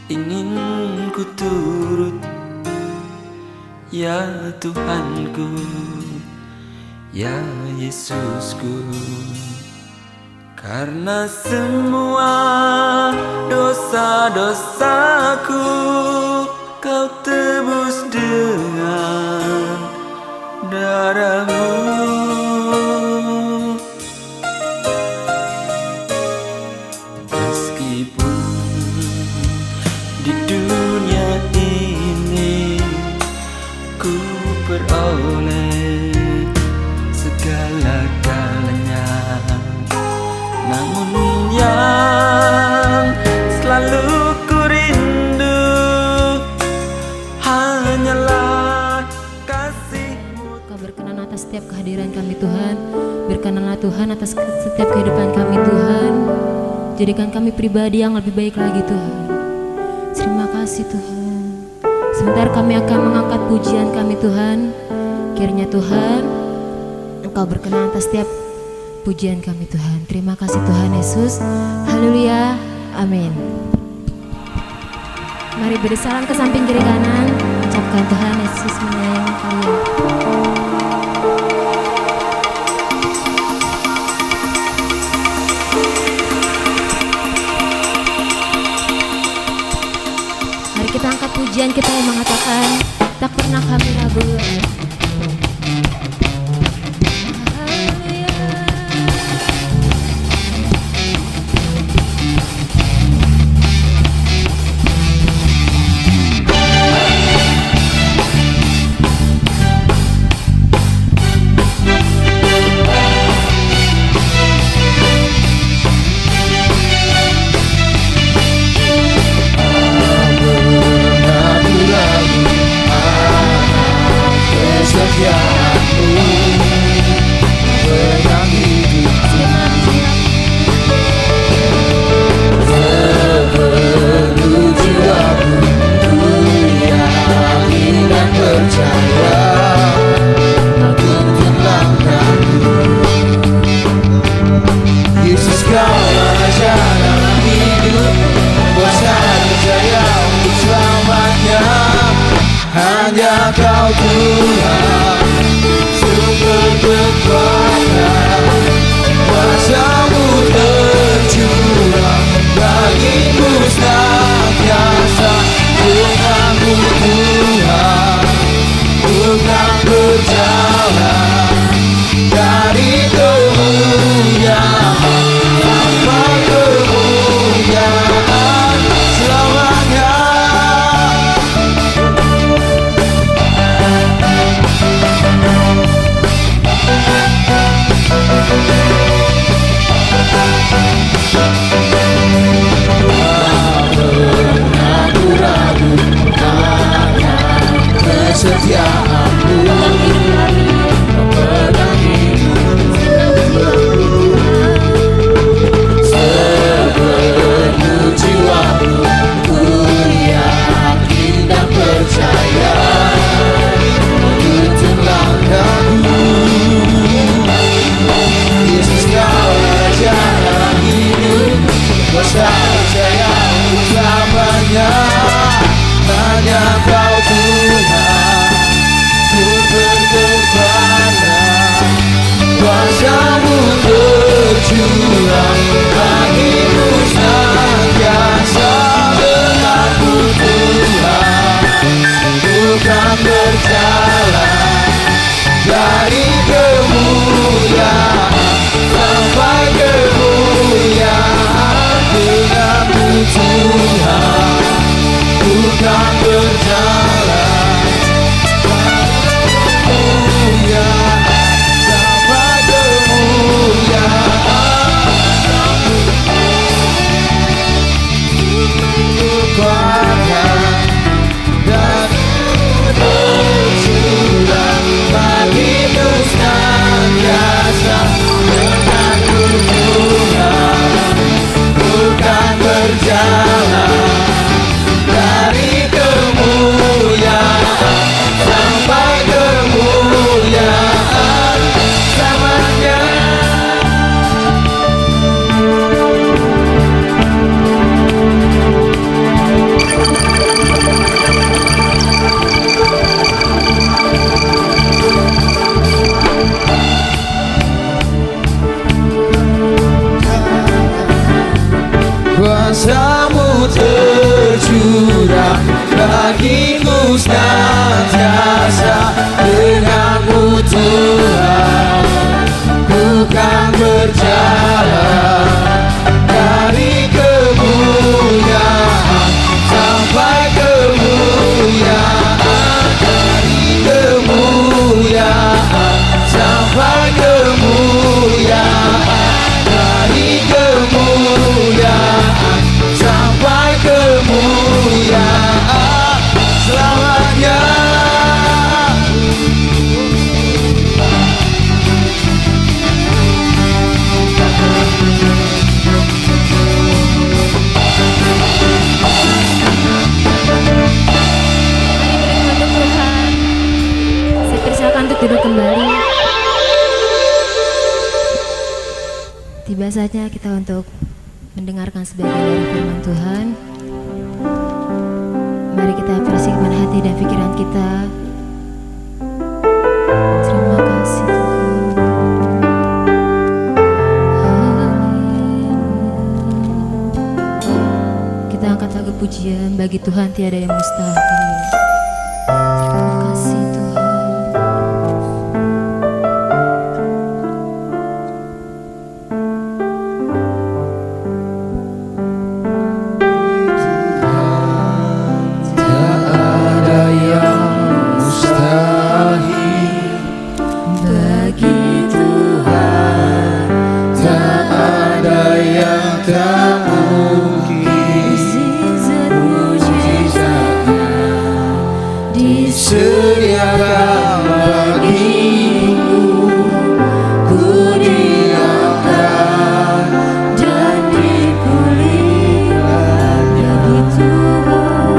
ingin ku turut, ya Tuhanku, ya Yesusku. Karena semua dosa-dosaku Kau tebus dengan darah-Mu. Meskipun di dunia ini ku peroleh segala-galanya, namun yang selalu ku rindu hanyalah kasih-Mu. Kau berkenan atas setiap kehadiran kami Tuhan. Berkenanlah Tuhan atas setiap kehidupan kami Tuhan. Jadikan kami pribadi yang lebih baik lagi Tuhan. Terima kasih Tuhan. Sebentar kami akan mengangkat pujian kami Tuhan. Kiranya Tuhan Engkau berkenan atas setiap pujian kami Tuhan. Terima kasih Tuhan Yesus. Haleluya. Amin. Mari beri salam ke samping kiri kanan. Ucapkan Tuhan Yesus menyayangi kalian. Mari kita angkat pujian kita yang mengatakan tak pernah kami ragu. Tiba saatnya kita untuk mendengarkan sebagian dari firman Tuhan. Mari kita bersihkan hati dan pikiran kita. Terima kasih Tuhan. Kita angkat lagu pujian, bagi Tuhan tiada yang mustahil. Terima kasih Tuhan. Disediakan bagiku, ku diangkat dan dipulihkan bagi Tuhan.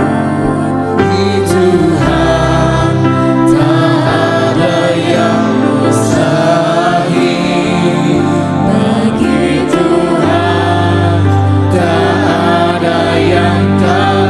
Di Tuhan tak ada yang mustahil, bagi Tuhan tak ada yang tak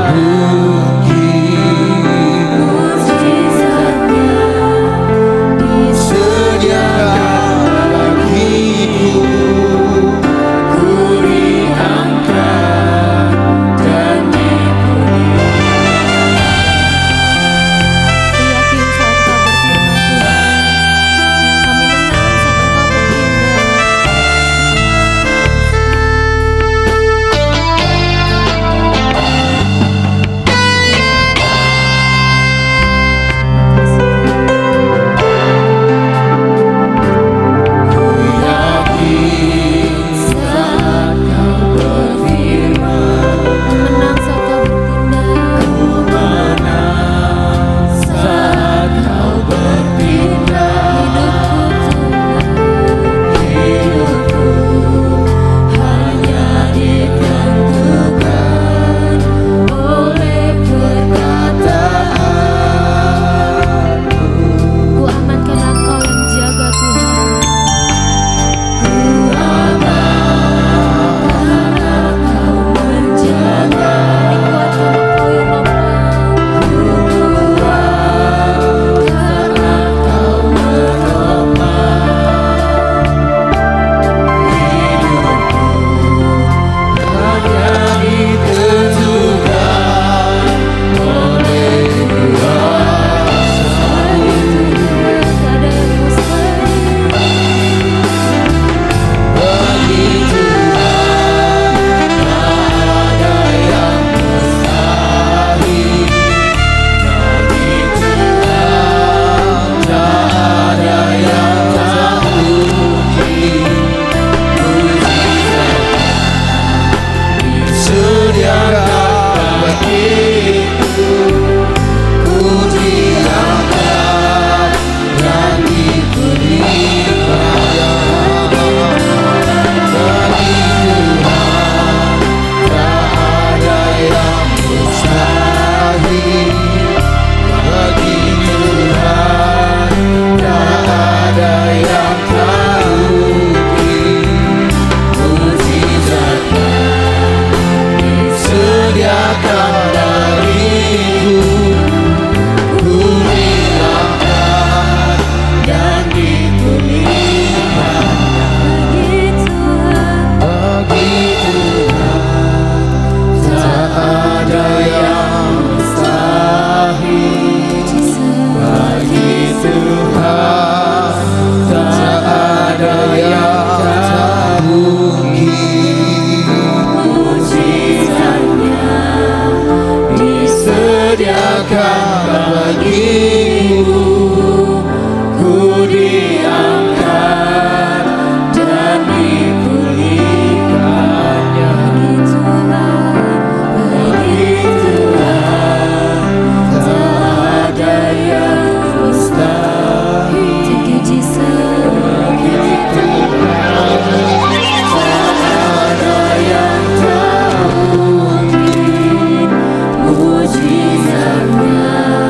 Mujizatnya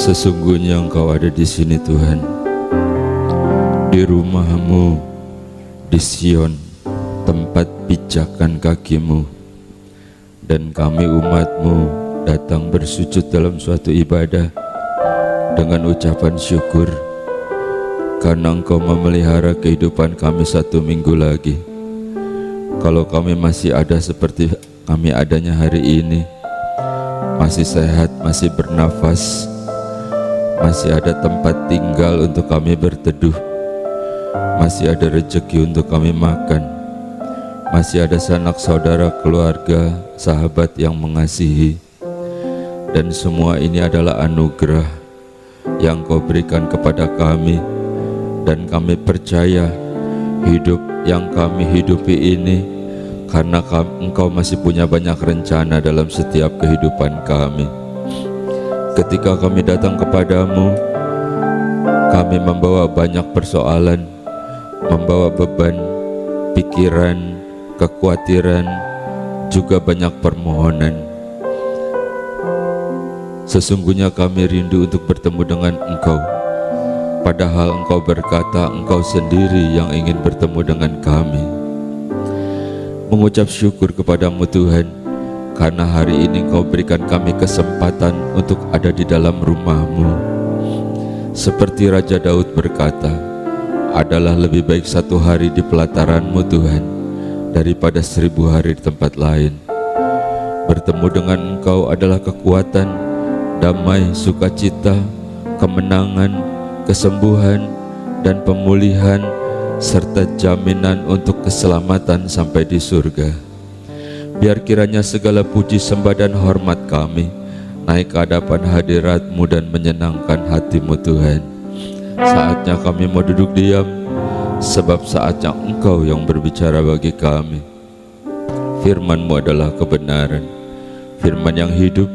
Sesungguhnya Engkau ada di sini Tuhan, di rumah-Mu, di Sion, tempat pijakan kaki-Mu. Dan kami umat-Mu datang bersujud dalam suatu ibadah dengan ucapan syukur, karena Engkau memelihara kehidupan kami 1 minggu lagi. Kalau kami masih ada seperti kami adanya hari ini, masih sehat, masih bernafas, masih ada tempat tinggal untuk kami berteduh, masih ada rezeki untuk kami makan, masih ada sanak saudara, keluarga, sahabat yang mengasihi. Dan semua ini adalah anugerah yang Kau berikan kepada kami. Dan kami percaya hidup yang kami hidupi ini karena Engkau masih punya banyak rencana dalam setiap kehidupan kami. Ketika kami datang kepadamu, kami membawa banyak persoalan, membawa beban, pikiran, kekhawatiran, juga banyak permohonan. Sesungguhnya kami rindu untuk bertemu dengan Engkau, padahal Engkau berkata Engkau sendiri yang ingin bertemu dengan kami. Mengucap syukur kepadamu Tuhan, karena hari ini Engkau berikan kami kesempatan untuk ada di dalam rumah-Mu. Seperti Raja Daud berkata, adalah lebih baik 1 hari di pelataran-Mu Tuhan, daripada 1000 hari di tempat lain. Bertemu dengan Engkau adalah kekuatan, damai, sukacita, kemenangan, kesembuhan, dan pemulihan, serta jaminan untuk keselamatan sampai di surga. Biar kiranya segala puji, sembah, dan hormat kami naik ke hadapan hadirat-Mu dan menyenangkan hati-Mu Tuhan. Saatnya kami mau duduk diam, sebab saatnya Engkau yang berbicara bagi kami. Firman-Mu adalah kebenaran, firman yang hidup,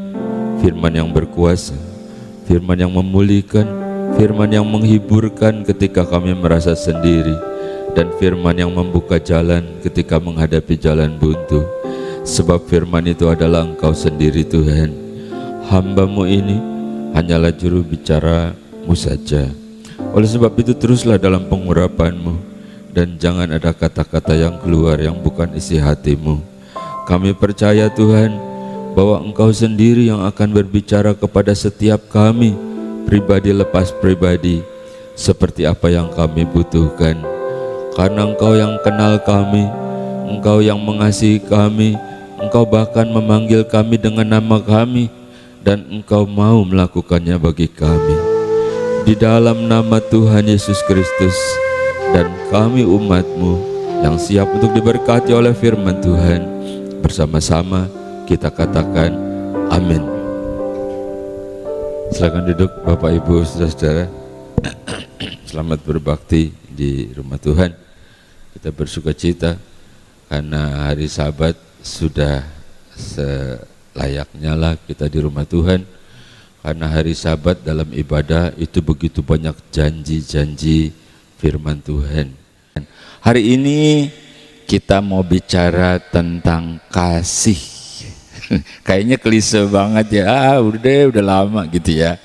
firman yang berkuasa, firman yang memulihkan, firman yang menghiburkan ketika kami merasa sendiri, dan firman yang membuka jalan ketika menghadapi jalan buntu. Sebab firman itu adalah Engkau sendiri Tuhan. Hamba-Mu ini hanyalah juru bicara-Mu saja. Oleh sebab itu teruslah dalam pengurapan-Mu, dan jangan ada kata-kata yang keluar yang bukan isi hati-Mu. Kami percaya Tuhan, bahwa Engkau sendiri yang akan berbicara kepada setiap kami, pribadi lepas pribadi, seperti apa yang kami butuhkan. Karena Engkau yang kenal kami, Engkau yang mengasihi kami, Engkau bahkan memanggil kami dengan nama kami, dan Engkau mau melakukannya bagi kami. Di dalam nama Tuhan Yesus Kristus, dan kami umat-Mu yang siap untuk diberkati oleh firman Tuhan, bersama-sama kita katakan amin. Silakan duduk Bapak Ibu saudara-saudara. Selamat berbakti di rumah Tuhan. Kita bersukacita karena hari Sabat sudah selayaknya lah kita di rumah Tuhan. Karena hari Sabat dalam ibadah itu begitu banyak janji-janji firman Tuhan. Hari ini kita mau bicara tentang kasih. Kayaknya klise banget ya, udah lama gitu ya.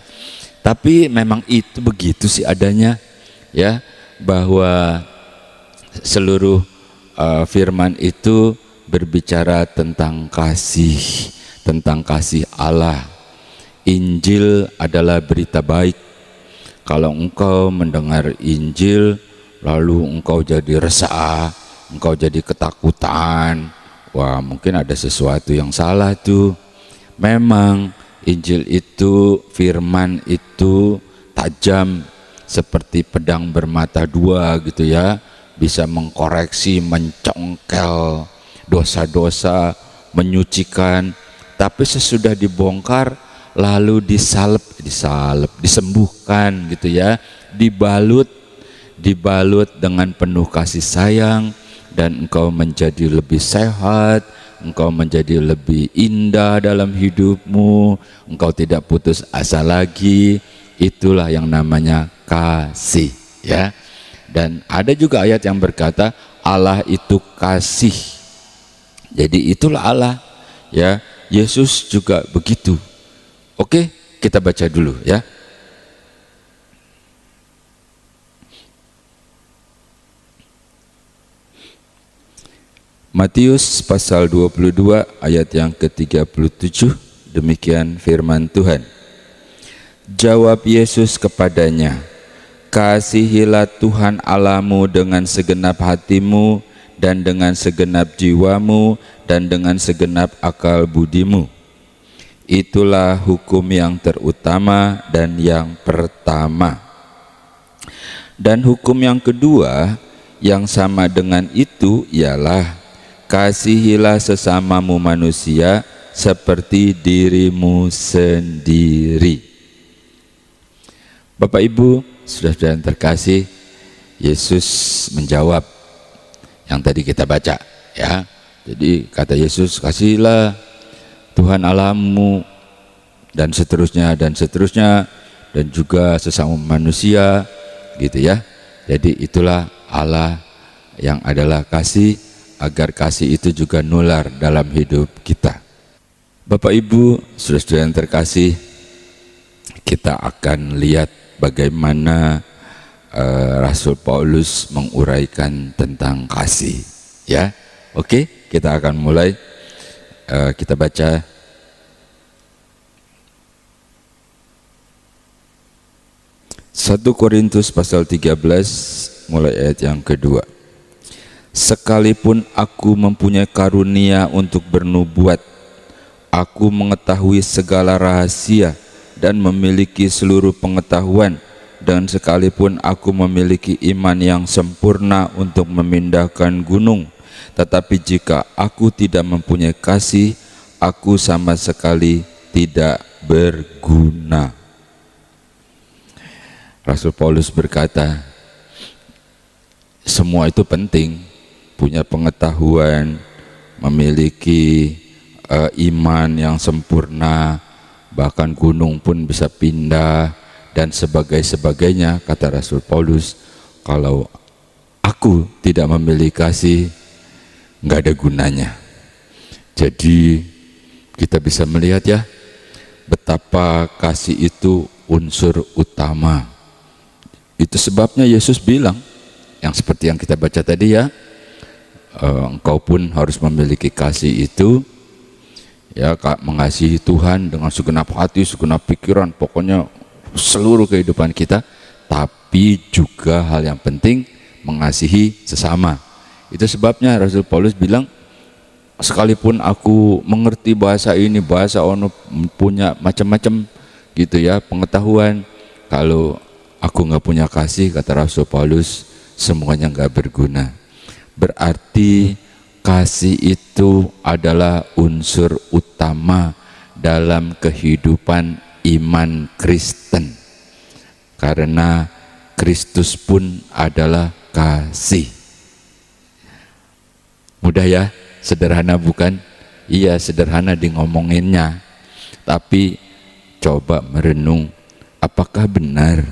Tapi memang itu begitu sih adanya ya, bahwa seluruh firman itu berbicara tentang kasih Allah. Injil adalah berita baik. Kalau engkau mendengar Injil lalu engkau jadi resah, engkau jadi ketakutan, wah mungkin ada sesuatu yang salah tuh. Memang Injil itu, firman itu tajam seperti pedang bermata dua gitu ya, bisa mengkoreksi, mencongkel dosa-dosa, menyucikan. Tapi sesudah dibongkar lalu disembuhkan gitu ya, dibalut dengan penuh kasih sayang, dan engkau menjadi lebih sehat, engkau menjadi lebih indah dalam hidupmu, engkau tidak putus asa lagi. Itulah yang namanya kasih ya. Dan ada juga ayat yang berkata Allah itu kasih. Jadi itulah Allah ya. Yesus juga begitu. Oke, kita baca dulu ya. Matius pasal 22 ayat yang ke-37, demikian firman Tuhan. Jawab Yesus kepadanya, kasihilah Tuhan Allahmu dengan segenap hatimu dan dengan segenap jiwamu dan dengan segenap akal budimu. Itulah hukum yang terutama dan yang pertama. Dan hukum yang kedua yang sama dengan itu ialah kasihilah sesamamu manusia seperti dirimu sendiri. Bapak Ibu, saudara-saudara yang terkasih, Yesus menjawab yang tadi kita baca, ya. Jadi kata Yesus, kasihilah Tuhan Allahmu dan seterusnya dan juga sesama manusia, gitu ya. Jadi itulah Allah yang adalah kasih, agar kasih itu juga nular dalam hidup kita. Bapak Ibu, saudara-saudara yang terkasih, kita akan lihat bagaimana Rasul Paulus menguraikan tentang kasih, ya. Oke, kita akan mulai. Kita baca 1 Korintus pasal 13 mulai ayat yang kedua. Sekalipun aku mempunyai karunia untuk bernubuat, aku mengetahui segala rahasia dan memiliki seluruh pengetahuan, dan sekalipun aku memiliki iman yang sempurna untuk memindahkan gunung, tetapi jika aku tidak mempunyai kasih, aku sama sekali tidak berguna. Rasul Paulus berkata, semua itu penting, punya pengetahuan, memiliki iman yang sempurna, bahkan gunung pun bisa pindah dan sebagainya. Kata Rasul Paulus, kalau aku tidak memiliki kasih, nggak ada gunanya. Jadi kita bisa melihat ya, betapa kasih itu unsur utama. Itu sebabnya Yesus bilang, yang seperti yang kita baca tadi ya, engkau pun harus memiliki kasih itu, ya, mengasihi Tuhan dengan segenap hati, segenap pikiran, pokoknya seluruh kehidupan kita. Tapi juga hal yang penting, mengasihi sesama. Itu sebabnya Rasul Paulus bilang, sekalipun aku mengerti bahasa ini, bahasa ono, punya macam-macam gitu ya pengetahuan, kalau aku nggak punya kasih, kata Rasul Paulus, semuanya nggak berguna. Berarti kasih itu adalah unsur utama dalam kehidupan iman Kristen, karena Kristus pun adalah kasih. Mudah ya, sederhana bukan? Iya, sederhana di ngomonginnya, tapi coba merenung, apakah benar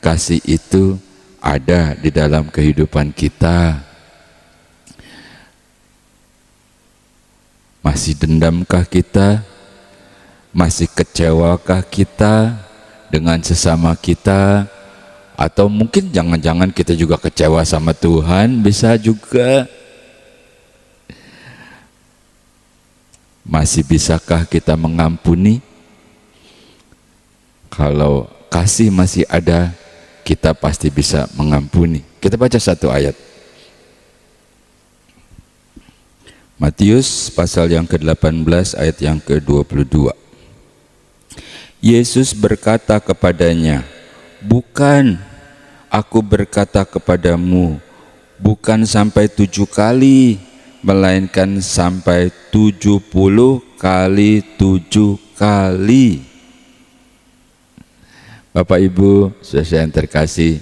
kasih itu ada di dalam kehidupan kita? Masih dendamkah kita? Masih kecewakah kita dengan sesama kita? Atau mungkin jangan-jangan kita juga kecewa sama Tuhan, bisa juga. Masih bisakah kita mengampuni? Kalau kasih masih ada, kita pasti bisa mengampuni. Kita baca satu ayat. Matius pasal yang ke-18 ayat yang ke-22. Yesus berkata kepadanya, bukan, aku berkata kepadamu, bukan sampai 7 kali, melainkan sampai 70 kali 7 kali. Bapak Ibu, saudara yang terkasih,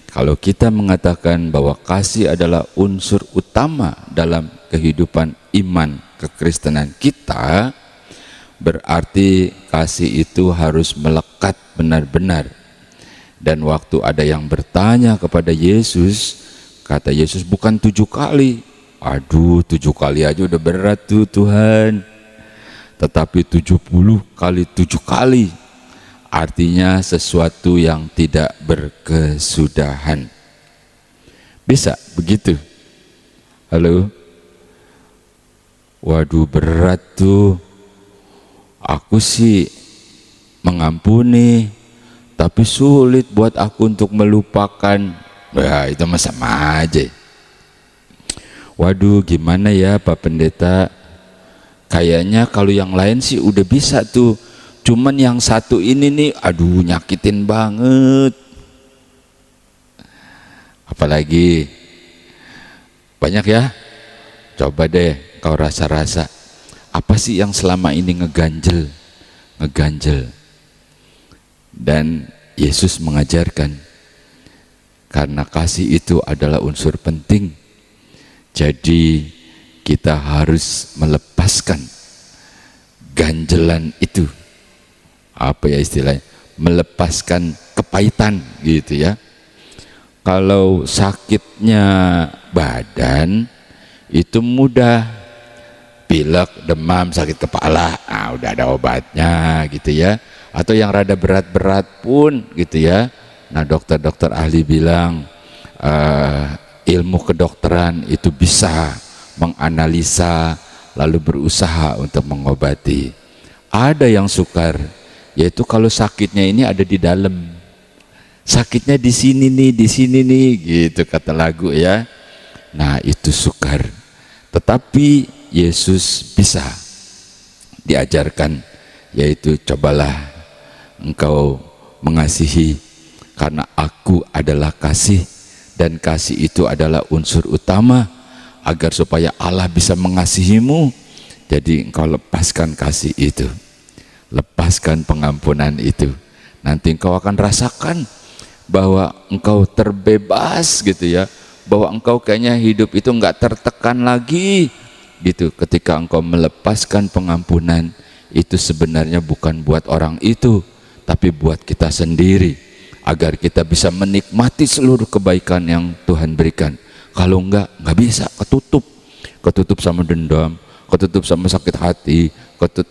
kalau kita mengatakan bahwa kasih adalah unsur utama dalam kehidupan iman kekristenan kita, berarti kasih itu harus melekat benar-benar. Dan waktu ada yang bertanya kepada Yesus, kata Yesus, bukan 7 kali. Aduh, 7 kali aja udah berat tuh Tuhan. Tetapi 70 kali 7 kali, artinya sesuatu yang tidak berkesudahan. Bisa begitu? Halo? Waduh, berat tuh. Aku sih mengampuni, tapi sulit buat aku untuk melupakan. Ya itu mah sama aja. Waduh, gimana ya Pak Pendeta? Kayaknya kalau yang lain sih udah bisa tuh, cuman yang satu ini nih, aduh nyakitin banget. Apalagi banyak ya. Coba deh kau rasa-rasa, apa sih yang selama ini ngeganjel. Dan Yesus mengajarkan, karena kasih itu adalah unsur penting, jadi kita harus melepaskan ganjelan itu. Apa ya istilahnya? Melepaskan kepahitan gitu ya. Kalau sakitnya badan itu mudah, pilek, demam, sakit kepala, udah ada obatnya gitu ya. Atau yang rada berat-berat pun gitu ya. Nah dokter-dokter ahli bilang ilmu kedokteran itu bisa menganalisa lalu berusaha untuk mengobati. Ada yang sukar, yaitu kalau sakitnya ini ada di dalam, sakitnya di sini nih gitu kata lagu ya. Nah itu sukar, tetapi Yesus bisa diajarkan, yaitu cobalah engkau mengasihi, karena aku adalah kasih, dan kasih itu adalah unsur utama agar supaya Allah bisa mengasihimu. Jadi engkau lepaskan kasih itu, lepaskan pengampunan itu, nanti engkau akan rasakan bahwa engkau terbebas gitu ya, bahwa engkau kayaknya hidup itu enggak tertekan lagi gitu. Ketika engkau melepaskan pengampunan itu, sebenarnya bukan buat orang itu, tapi buat kita sendiri, agar kita bisa menikmati seluruh kebaikan yang Tuhan berikan. Kalau enggak bisa, ketutup sama dendam, ketutup sama sakit hati,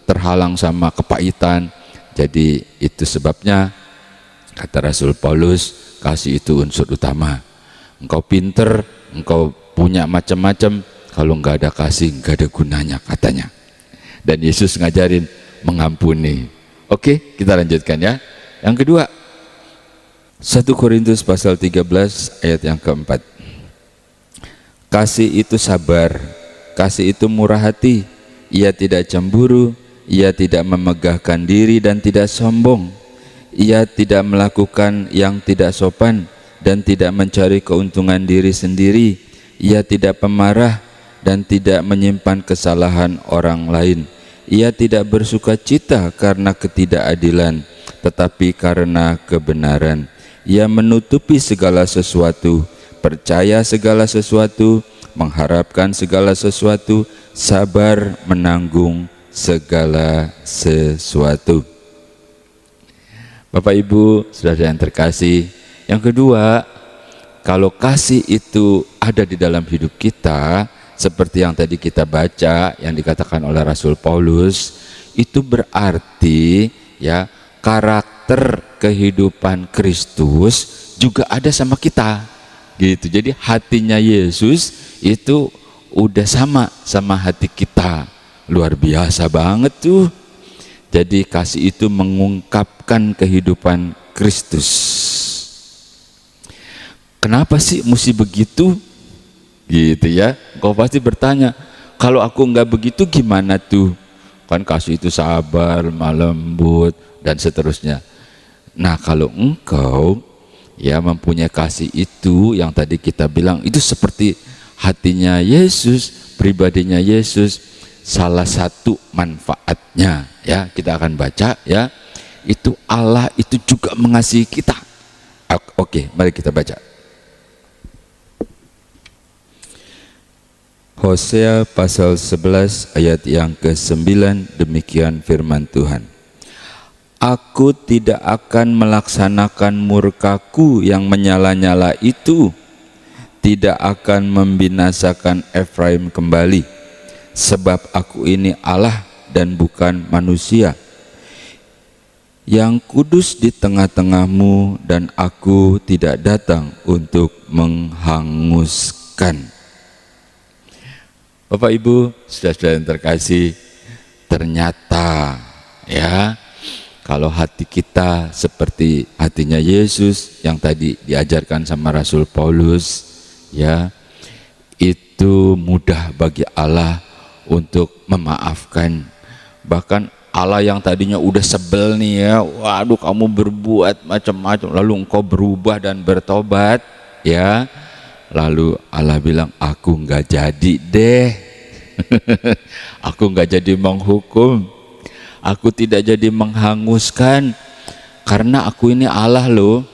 terhalang sama kepahitan. Jadi itu sebabnya kata Rasul Paulus, kasih itu unsur utama. Engkau pinter, engkau punya macam-macam, kalau enggak ada kasih enggak ada gunanya katanya. Dan Yesus ngajarin mengampuni. Oke, kita lanjutkan ya. Yang kedua, 1 Korintus pasal 13 ayat yang keempat. Kasih itu sabar, kasih itu murah hati, ia tidak cemburu, ia tidak memegahkan diri dan tidak sombong, ia tidak melakukan yang tidak sopan dan tidak mencari keuntungan diri sendiri, ia tidak pemarah dan tidak menyimpan kesalahan orang lain, ia tidak bersuka cita karena ketidakadilan, tetapi karena kebenaran. Ia menutupi segala sesuatu, percaya segala sesuatu, mengharapkan segala sesuatu, sabar menanggung segala sesuatu. Bapak Ibu, saudara yang terkasih, yang kedua, kalau kasih itu ada di dalam hidup kita, seperti yang tadi kita baca, yang dikatakan oleh Rasul Paulus, itu berarti ya karakter kehidupan Kristus juga ada sama kita gitu. Jadi hatinya Yesus itu udah sama hati kita. Luar biasa banget tuh. Jadi kasih itu mengungkapkan kehidupan Kristus. Kenapa sih mesti begitu? Gitu ya. Kau pasti bertanya, kalau aku enggak begitu gimana tuh? Kan kasih itu sabar, lembut dan seterusnya. Nah kalau engkau ya mempunyai kasih itu, yang tadi kita bilang itu seperti hatinya Yesus, pribadinya Yesus, salah satu manfaatnya ya kita akan baca ya, itu Allah itu juga mengasihi kita. Oke, mari kita baca. Hosea pasal 11 ayat yang ke-9, demikian firman Tuhan. Aku tidak akan melaksanakan murkaku yang menyala-nyala itu, tidak akan membinasakan Efraim kembali, sebab aku ini Allah dan bukan manusia, yang kudus di tengah-tengahmu, dan aku tidak datang untuk menghanguskan. Bapak Ibu, saudara-saudara yang terkasih, ternyata ya, kalau hati kita seperti hatinya Yesus yang tadi diajarkan sama Rasul Paulus, ya, itu mudah bagi Allah untuk memaafkan. Bahkan Allah yang tadinya udah sebel nih ya, waduh kamu berbuat macam-macam, lalu engkau berubah dan bertobat, ya, lalu Allah bilang, aku nggak jadi deh. Aku nggak jadi menghukum, aku tidak jadi menghanguskan, karena aku ini Allah loh,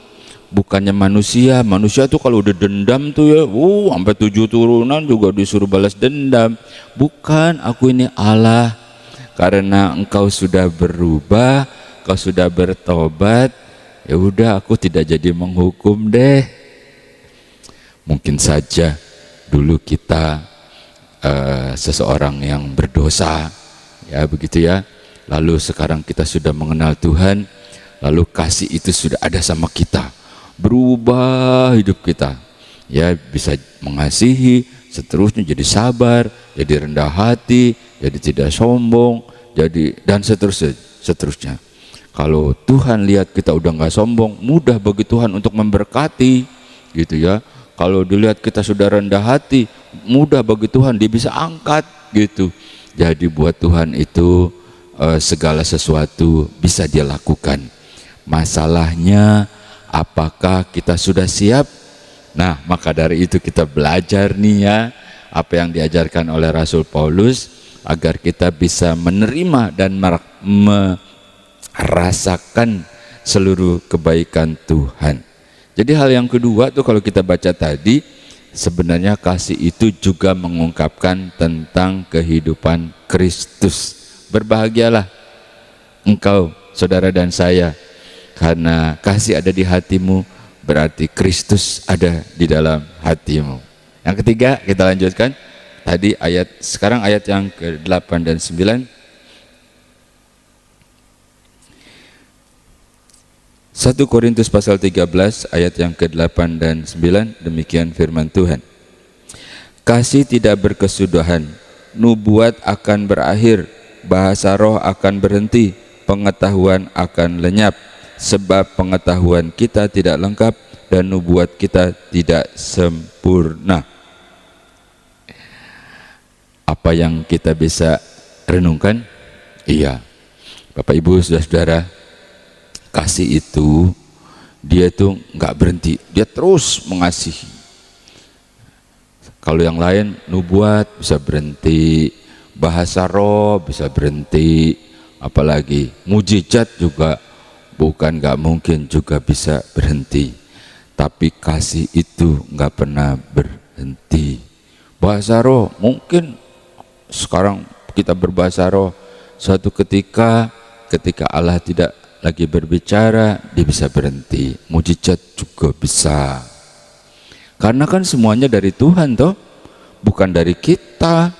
bukannya manusia. Manusia tuh kalau udah dendam tuh ya, sampai 7 turunan juga disuruh balas dendam. Bukan, aku ini Allah. Karena engkau sudah berubah, kau sudah bertobat, ya udah aku tidak jadi menghukum deh. Mungkin saja dulu kita seseorang yang berdosa, ya begitu ya, lalu sekarang kita sudah mengenal Tuhan, lalu kasih itu sudah ada sama kita, berubah hidup kita, ya, bisa mengasihi, seterusnya jadi sabar, jadi rendah hati, jadi tidak sombong, jadi dan seterusnya. Kalau Tuhan lihat kita udah nggak sombong, mudah bagi Tuhan untuk memberkati, gitu ya. Kalau dilihat kita sudah rendah hati, mudah bagi Tuhan, dia bisa angkat, gitu. Jadi buat Tuhan itu segala sesuatu bisa dia lakukan. Masalahnya apakah kita sudah siap? Nah, maka dari itu kita belajar nih ya, apa yang diajarkan oleh Rasul Paulus, agar kita bisa menerima dan merasakan seluruh kebaikan Tuhan. Jadi hal yang kedua tuh kalau kita baca tadi, sebenarnya kasih itu juga mengungkapkan tentang kehidupan Kristus. Berbahagialah engkau, saudara dan saya, karena kasih ada di hatimu, berarti Kristus ada di dalam hatimu. Yang ketiga kita lanjutkan. Tadi sekarang ayat yang ke-8 dan 9. 1 Korintus pasal 13 ayat yang ke-8 dan 9, demikian firman Tuhan. Kasih tidak berkesudahan, nubuat akan berakhir, bahasa roh akan berhenti, pengetahuan akan lenyap, sebab pengetahuan kita tidak lengkap dan nubuat kita tidak sempurna. Apa yang kita bisa renungkan? Iya, Bapak Ibu saudara-saudara, kasih itu dia itu nggak berhenti, dia terus mengasihi. Kalau yang lain nubuat bisa berhenti, bahasa roh bisa berhenti, apalagi mujizat juga bukan nggak mungkin juga bisa berhenti. Tapi kasih itu nggak pernah berhenti. Bahasa roh mungkin sekarang kita berbahasa roh, suatu ketika Allah tidak lagi berbicara, dia bisa berhenti. Mujizat juga bisa, karena kan semuanya dari Tuhan toh, bukan dari kita.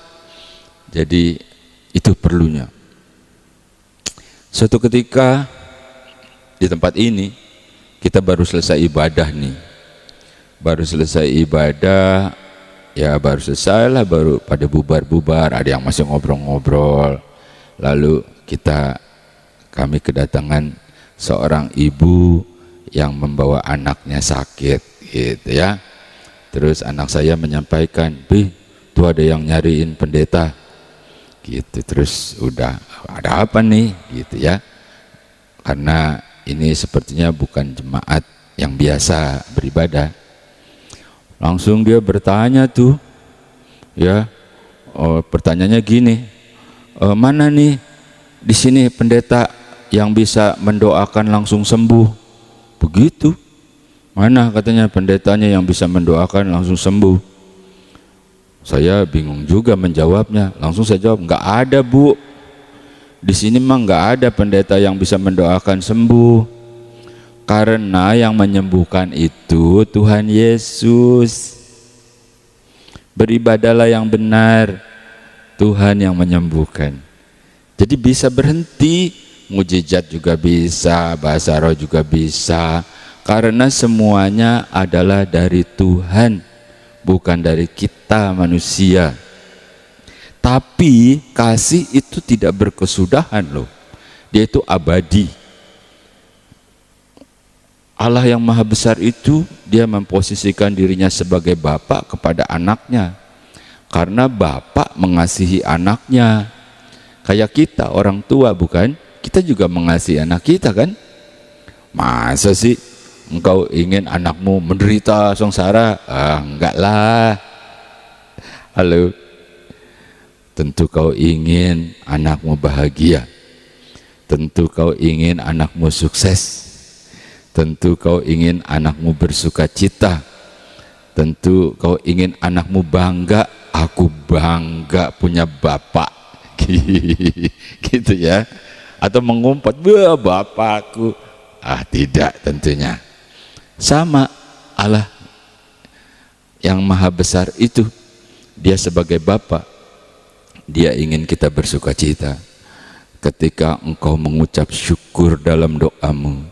Jadi itu perlunya. Suatu ketika di tempat ini kita baru selesai ibadah nih, ya baru selesai lah, baru pada bubar-bubar, ada yang masih ngobrol-ngobrol. Lalu kami kedatangan seorang ibu yang membawa anaknya sakit, gitu ya. Terus anak saya menyampaikan, "Bi, tuh ada yang nyariin pendeta," gitu. Terus udah, ada apa nih, gitu ya. Karena ini sepertinya bukan jemaat yang biasa beribadah. Langsung dia bertanya tuh, ya, pertanyaannya gini, mana nih di sini pendeta yang bisa mendoakan langsung sembuh? Begitu. Mana katanya pendetanya yang bisa mendoakan langsung sembuh? Saya bingung juga menjawabnya. Langsung saya jawab, nggak ada Bu. Di sini mah nggak ada pendeta yang bisa mendoakan sembuh. Karena yang menyembuhkan itu Tuhan Yesus. Beribadalah yang benar, Tuhan yang menyembuhkan. Jadi bisa berhenti, mujizat juga bisa, bahasa roh juga bisa, karena semuanya adalah dari Tuhan, bukan dari kita manusia. Tapi kasih itu tidak berkesudahan loh. Dia itu abadi. Allah yang maha besar itu, dia memposisikan dirinya sebagai Bapa kepada anaknya. Karena Bapa mengasihi anaknya. Kayak kita orang tua bukan? Kita juga mengasihi anak kita kan? Masa sih engkau ingin anakmu menderita sengsara? Enggak lah. Halo. Tentu kau ingin anakmu bahagia. Tentu kau ingin anakmu sukses. Tentu kau ingin anakmu bersuka cita. Tentu kau ingin anakmu bangga. Aku bangga punya bapak. Gitu ya. Atau mengumpat, wah bapakku. Tidak tentunya. Sama Allah yang maha besar itu, dia sebagai Bapa, dia ingin kita bersuka cita ketika engkau mengucap syukur dalam doamu,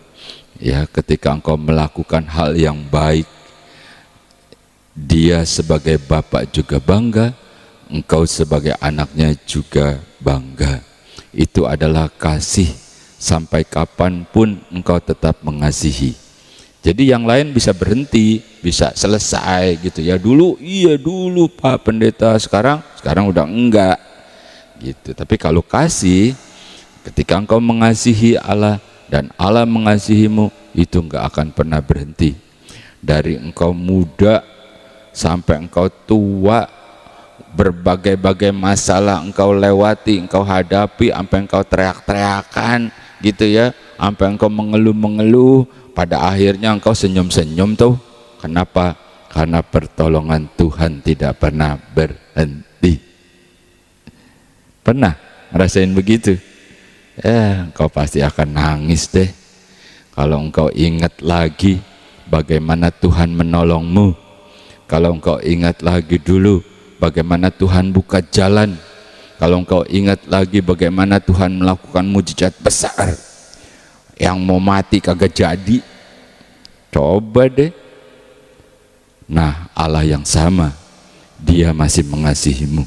ya, ketika engkau melakukan hal yang baik. Dia sebagai Bapa juga bangga, engkau sebagai anaknya juga bangga. Itu adalah kasih. Sampai kapanpun engkau tetap mengasihi. Jadi yang lain bisa berhenti, bisa selesai gitu ya. Dulu iya dulu Pak Pendeta, sekarang udah enggak gitu. Tapi kalau kasih, ketika engkau mengasihi Allah dan Allah mengasihimu, itu enggak akan pernah berhenti. Dari engkau muda sampai engkau tua, berbagai-bagai masalah engkau lewati, engkau hadapi, sampai engkau teriak-teriakan gitu ya, sampai engkau mengeluh-mengeluh, pada akhirnya engkau senyum-senyum tuh. Kenapa? Karena pertolongan Tuhan tidak pernah berhenti. Pernah ngerasain begitu? Engkau pasti akan nangis deh kalau engkau ingat lagi bagaimana Tuhan menolongmu. Kalau engkau ingat lagi dulu bagaimana Tuhan buka jalan. Kalau engkau ingat lagi bagaimana Tuhan melakukan mujizat besar, yang mau mati kagak jadi. Coba deh. Nah, Allah yang sama, dia masih mengasihimu.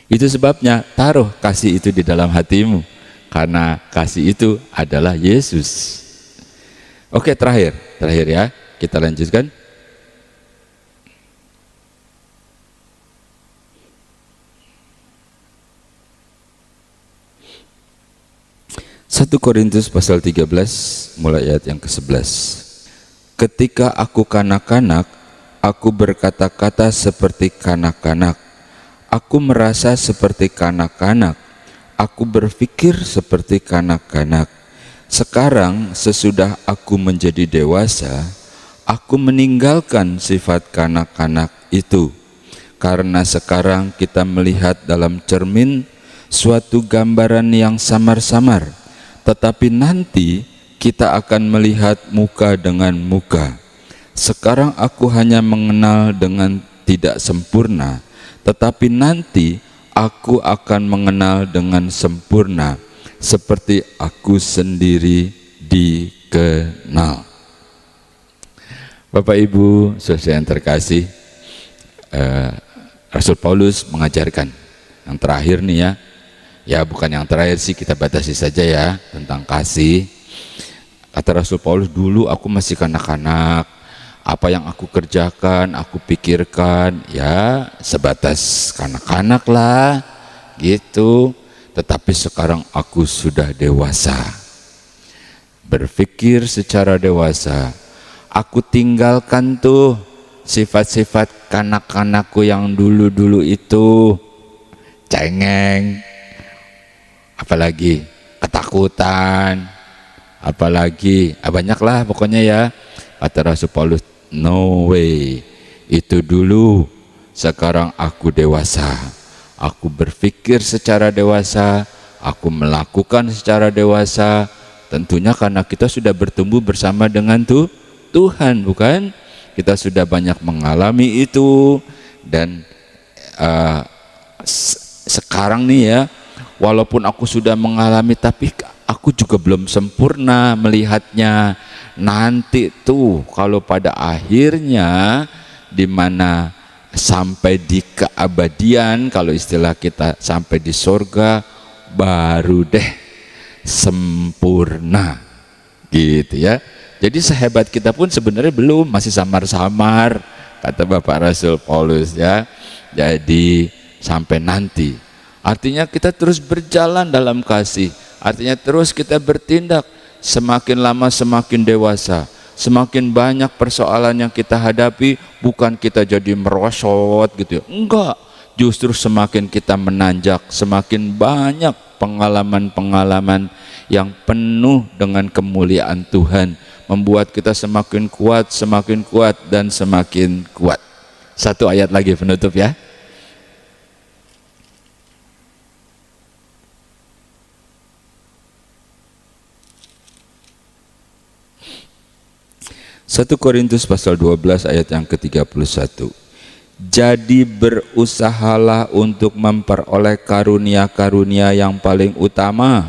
Itu sebabnya taruh kasih itu di dalam hatimu, karena kasih itu adalah Yesus. Oke, terakhir ya, kita lanjutkan. 1 Korintus pasal 13 mulai ayat yang ke-11. Ketika aku kanak-kanak, aku berkata-kata seperti kanak-kanak. Aku merasa seperti kanak-kanak. Aku berpikir seperti kanak-kanak. Sekarang sesudah aku menjadi dewasa, aku meninggalkan sifat kanak-kanak itu. Karena sekarang kita melihat dalam cermin suatu gambaran yang samar-samar. Tetapi nanti kita akan melihat muka dengan muka. Sekarang aku hanya mengenal dengan tidak sempurna, tetapi nanti aku akan mengenal dengan sempurna, seperti aku sendiri dikenal. Bapak Ibu, saudara yang terkasih, Rasul Paulus mengajarkan yang terakhir nih ya bukan yang terakhir sih, kita batasi saja ya, tentang kasih. Kata Rasul Paulus, dulu aku masih kanak-kanak, apa yang aku kerjakan, aku pikirkan ya sebatas kanak-kanak lah gitu. Tetapi sekarang aku sudah dewasa, berpikir secara dewasa. Aku tinggalkan tuh sifat-sifat kanak-kanakku yang dulu-dulu itu, cengeng, apalagi ketakutan, apalagi banyaklah pokoknya ya. Kata Rasul Paulus, no way, itu dulu. Sekarang aku dewasa, aku berpikir secara dewasa, aku melakukan secara dewasa. Tentunya karena kita sudah bertumbuh bersama dengan Tuhan, bukan? Kita sudah banyak mengalami itu. Dan sekarang nih ya, walaupun aku sudah mengalami, tapi aku juga belum sempurna melihatnya. Nanti tuh kalau pada akhirnya di mana sampai di keabadian, kalau istilah kita sampai di surga, baru deh sempurna gitu ya. Jadi sehebat kita pun sebenarnya belum, masih samar-samar, kata Bapak Rasul Paulus ya. Jadi sampai nanti, artinya kita terus berjalan dalam kasih, artinya terus kita bertindak. Semakin lama semakin dewasa, semakin banyak persoalan yang kita hadapi, bukan kita jadi merosot gitu ya, enggak, justru semakin kita menanjak, semakin banyak pengalaman-pengalaman yang penuh dengan kemuliaan Tuhan, membuat kita semakin kuat, dan semakin kuat. Satu ayat lagi penutup ya. 1 Korintus pasal 12 ayat yang ke-31. Jadi berusahalah untuk memperoleh karunia-karunia yang paling utama,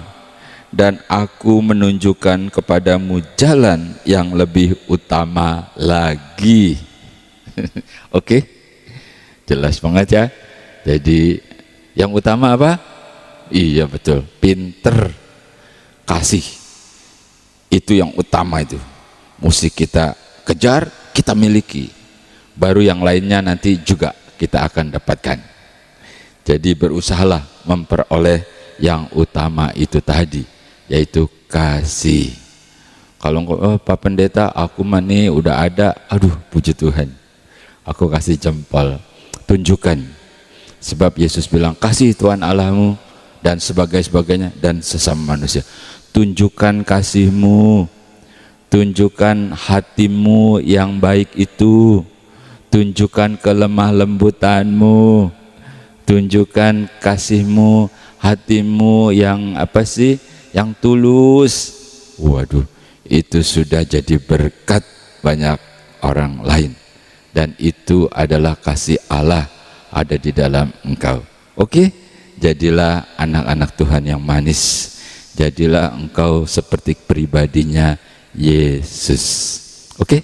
dan aku menunjukkan kepadamu jalan yang lebih utama lagi. Oke? Jelas banget ya. Jadi yang utama apa? Iya betul, pinter, kasih. Itu yang utama itu. Musik kita kejar, kita miliki. Baru yang lainnya nanti juga kita akan dapatkan. Jadi berusahalah memperoleh yang utama itu tadi, yaitu kasih. Kalau Pak Pendeta, aku mah nih udah ada, aduh puji Tuhan, aku kasih jempol, tunjukkan. Sebab Yesus bilang, kasih Tuhan Allahmu dan sebagainya dan sesama manusia. Tunjukkan kasihmu, tunjukkan hatimu yang baik itu, tunjukkan kelemah lembutanmu, tunjukkan kasihmu, hatimu yang apa sih, yang tulus. Waduh, itu sudah jadi berkat banyak orang lain, dan itu adalah kasih Allah ada di dalam engkau. Oke, jadilah anak-anak Tuhan yang manis, jadilah engkau seperti pribadinya Yesus. Oke,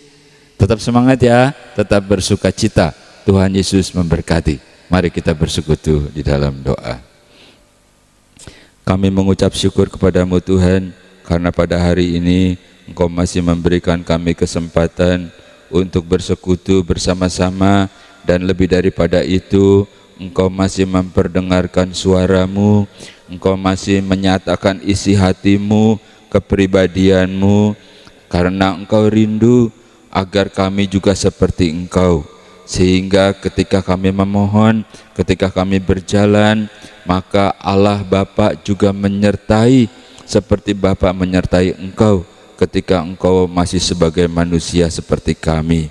tetap semangat ya, tetap bersuka cita. Tuhan Yesus memberkati. Mari kita bersekutu di dalam doa. Kami mengucap syukur kepadamu Tuhan, karena pada hari ini Engkau masih memberikan kami kesempatan untuk bersekutu bersama-sama, dan lebih daripada itu Engkau masih memperdengarkan suaramu, Engkau masih menyatakan isi hatimu, kepribadianmu, karena Engkau rindu agar kami juga seperti Engkau. Sehingga ketika kami memohon, ketika kami berjalan, maka Allah Bapa juga menyertai, seperti Bapa menyertai Engkau ketika Engkau masih sebagai manusia seperti kami.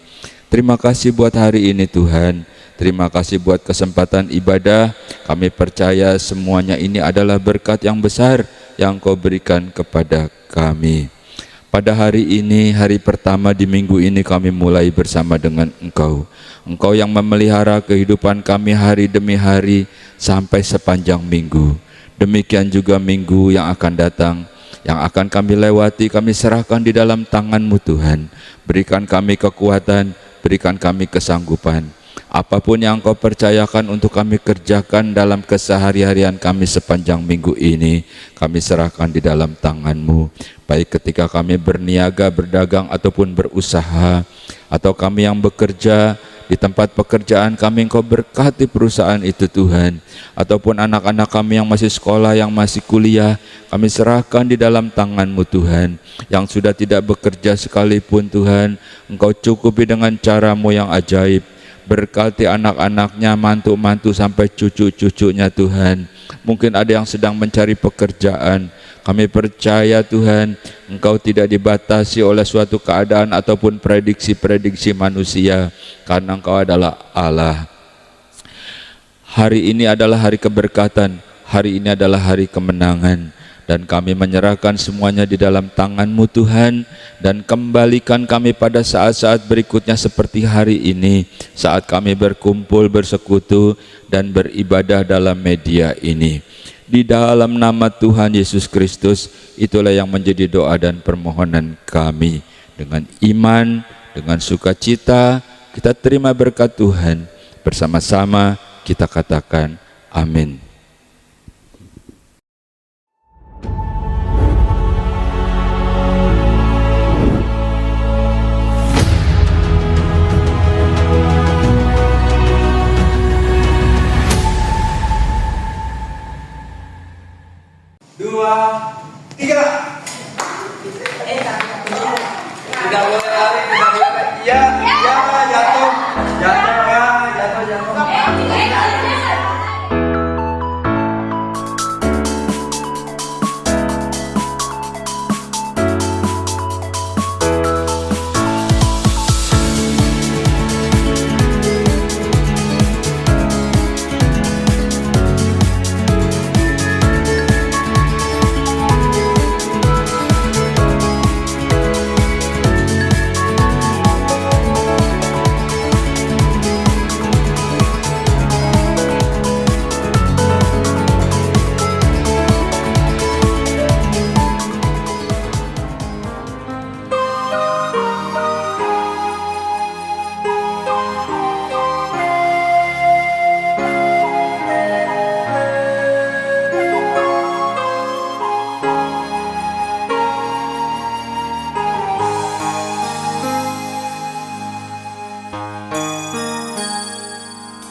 Terima kasih buat hari ini Tuhan. Terima kasih buat kesempatan ibadah. Kami percaya semuanya ini adalah berkat yang besar yang Engkau berikan kepada kami. Pada hari ini, hari pertama di minggu ini, kami mulai bersama dengan Engkau. Engkau yang memelihara kehidupan kami hari demi hari sampai sepanjang minggu. Demikian juga minggu yang akan datang, yang akan kami lewati, kami serahkan di dalam tangan-Mu Tuhan. Berikan kami kekuatan, berikan kami kesanggupan. Apapun yang Engkau percayakan untuk kami kerjakan dalam kesehari-harian kami sepanjang minggu ini, kami serahkan di dalam tangan-Mu. Baik ketika kami berniaga, berdagang, ataupun berusaha, atau kami yang bekerja di tempat pekerjaan kami, Engkau berkati perusahaan itu Tuhan. Ataupun anak-anak kami yang masih sekolah, yang masih kuliah, kami serahkan di dalam tangan-Mu Tuhan. Yang sudah tidak bekerja sekalipun Tuhan, Engkau cukupi dengan cara-Mu yang ajaib. Berkati anak-anaknya, mantu-mantu sampai cucu-cucunya Tuhan. Mungkin ada yang sedang mencari pekerjaan. Kami percaya Tuhan, Engkau tidak dibatasi oleh suatu keadaan ataupun prediksi-prediksi manusia, karena Engkau adalah Allah. Hari ini adalah hari keberkatan, hari ini adalah hari kemenangan, dan kami menyerahkan semuanya di dalam tangan-Mu Tuhan, dan kembalikan kami pada saat-saat berikutnya seperti hari ini, saat kami berkumpul, bersekutu, dan beribadah dalam media ini. Di dalam nama Tuhan Yesus Kristus, itulah yang menjadi doa dan permohonan kami. Dengan iman, dengan sukacita, kita terima berkat Tuhan. Bersama-sama kita katakan amin. Dua, tiga. Tidak boleh lari, tidak boleh lari. Ya, jatuh, jatuh.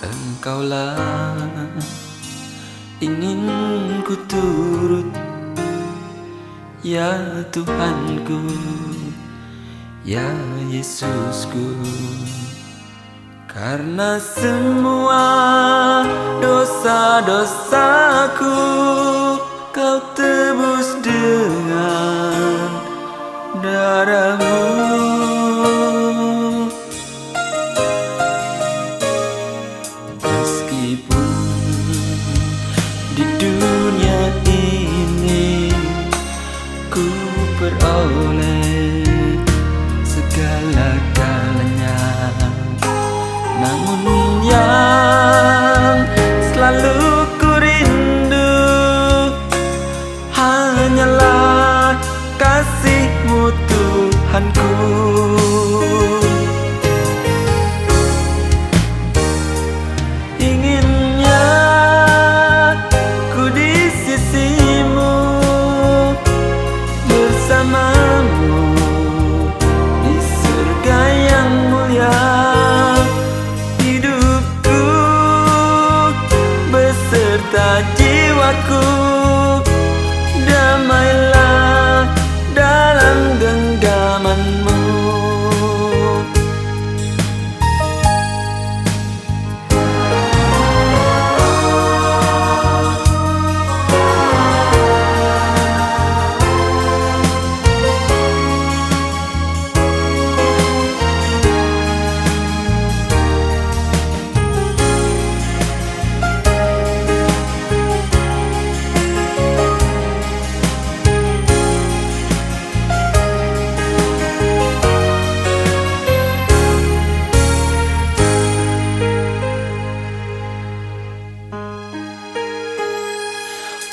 Engkaulah ingin ku turut, ya Tuhanku, ya Yesusku. Karena semua dosa-dosaku Kau tebus dengan darah-Mu. Di dunia ini ku peroleh segala-galanya, namun yang selalu ku rindu hanyalah kasih-Mu Tuhanku. Jiwaku damailah dalam genggaman-Mu.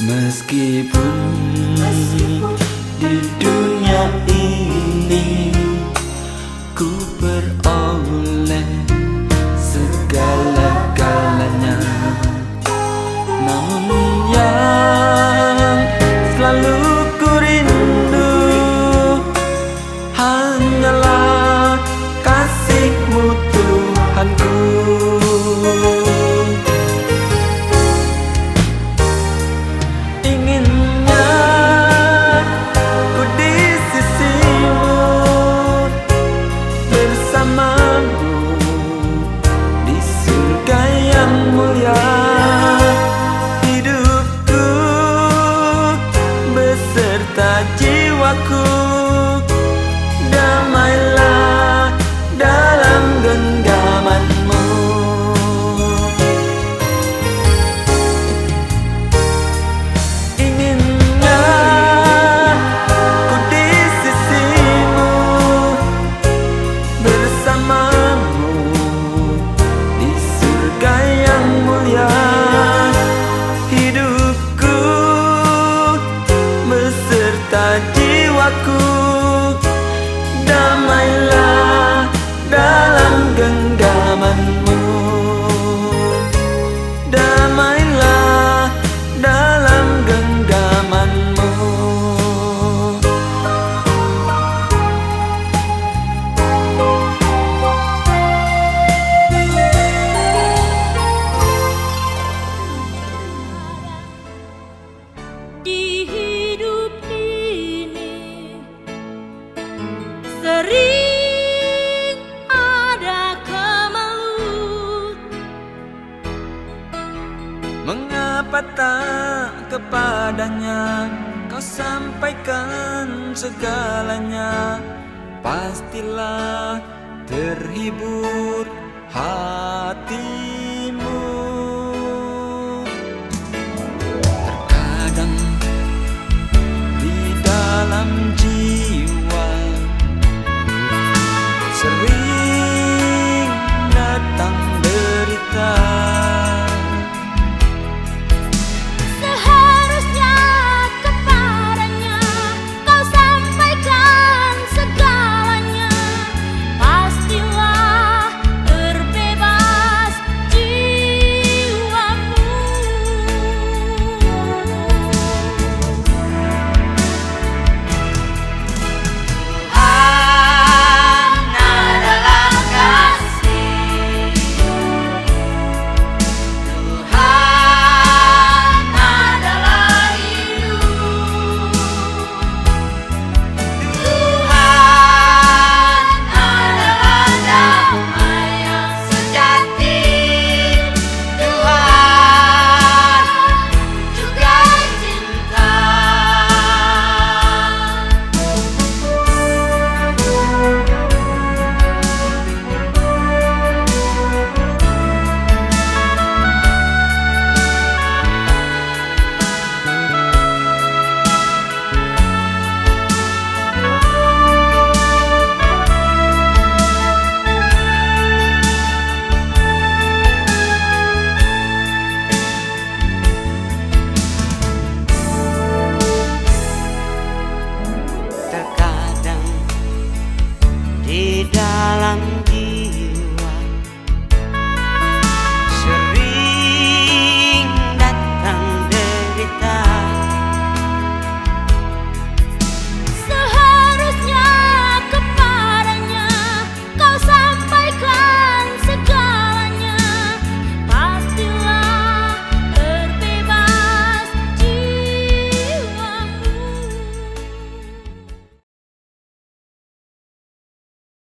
Meskipun di dunia ini ku peroleh segala-galanya, namun yang selalu ku rindu hanyalah kasih-Mu Tuhanku. Jiwaku damailah dalam genggaman-Mu. Inginnya ku di sisi-Mu, bersama-Mu di surga yang mulia. Hidupku beserta jiwaku damailah dalam genggaman-Mu. padanya, kau sampaikan segalanya, pastilah terhibur hatimu. Terkadang di dalam jiwa